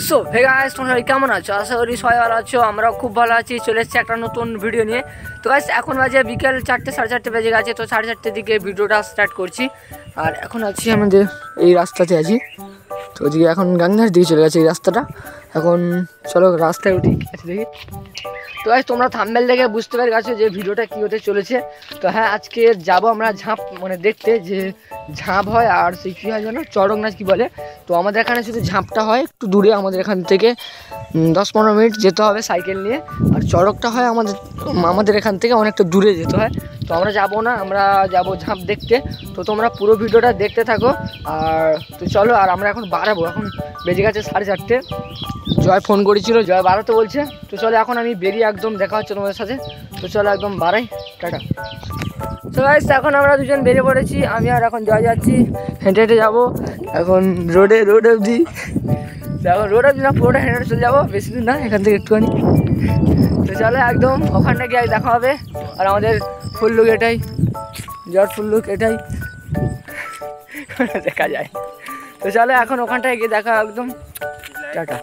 So hey guys, তোমরা সবাই কেমন আছো? আশা করি সবাই ভালো আছো। আমরাও খুব ভালো আছি। চলে এসেছি একটা নতুন ভিডিও নিয়ে। তো গাইস এখন বাজে বিকেল 4টে, 4:30 বেজে গেছে। তো 4:30 দিকে ভিডিওটা স্টার্ট করছি। আর এখন আছি আমাদের এই রাস্তাতে আছি। তো ওদিকে এখন গাঙ্গার দিকে চলে গেছে এই রাস্তাটা। এখন চলো রাস্তায় উঠি, আছে দেখি। তো গাইস তোমরা থাম্বনেল দেখে বুঝতে পেরে গেছো যে ভিডিওটা কী হতে চলেছে। তো হ্যাঁ, আজকে যাবো আমরা ঝাঁপ মানে দেখতে, যে ঝাঁপ হয় আর সেই কী হয় যেন চড়ক নাচ কী বলে। তো আমাদের এখানে শুধু ঝাঁপটা হয় একটু দূরে, আমাদের এখান থেকে 10-15 মিনিট যেতে হবে সাইকেল নিয়ে। আর চড়কটা হয় আমাদের এখান থেকে অনেকটা দূরে যেতে হয়। তো আমরা যাবো না, আমরা যাবো ঝাঁপ দেখতে। তো তোমরা পুরো ভিডিওটা দেখতে থাকো। আর তো চলো, আর আমরা এখন বাড়াবো। এখন বেজে গেছে 4:30। জয় ফোন করেছিল, জয় বাড়াতে বলছে। তো চলো এখন আমি বেরিয়ে একদম দেখা হচ্ছে তোমাদের সাথে। তো চলো একদম বাড়াই, টাটা। তো গাইস এখন আমরা দুজন বেরিয়ে পড়েছি। আমি আর এখন জয় যাচ্ছি, হেঁটে হেঁটে যাবো এখন রোড অবধি। এখন রোড অবধি না, পুরোটা হেঁটে হেঁটে চলে যাবো, বেশি দূর না এখান থেকে একটুখানি। তো চলো একদম ওখানটা গিয়ে দেখা হবে। আর আমাদের ফুল লুক এটাই, জট ফুল লুক এটাই দেখা যায়। তো চলো এখন ওখানটায় গিয়ে দেখা একদম, টাটা।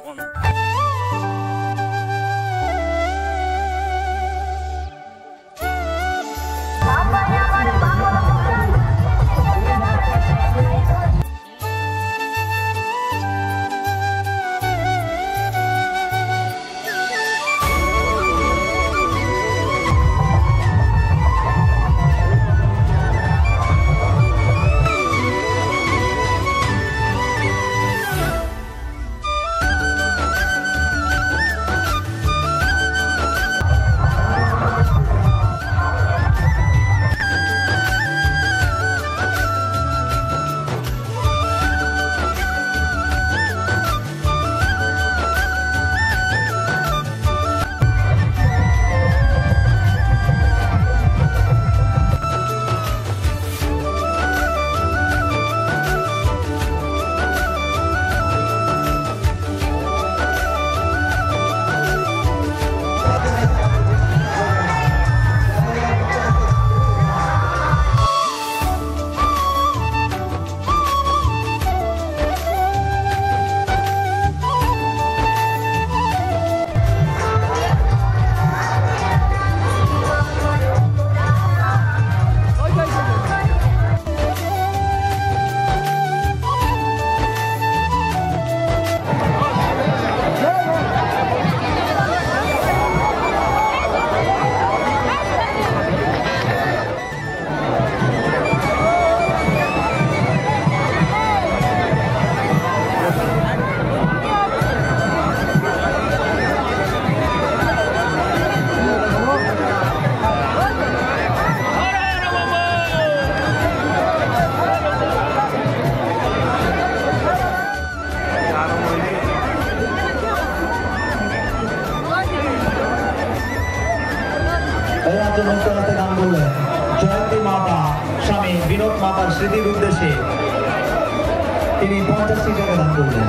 গান বললেন জয়ন্তী মাতা স্বামী বিনোদ মাতার স্মৃতির উদ্দেশ্যে তিনি 50টি টাকা দান করলেন।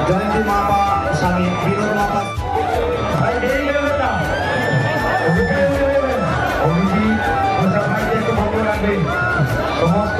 জয়ন্তী মাতা স্বামী বিনোদ মাতা সমস্ত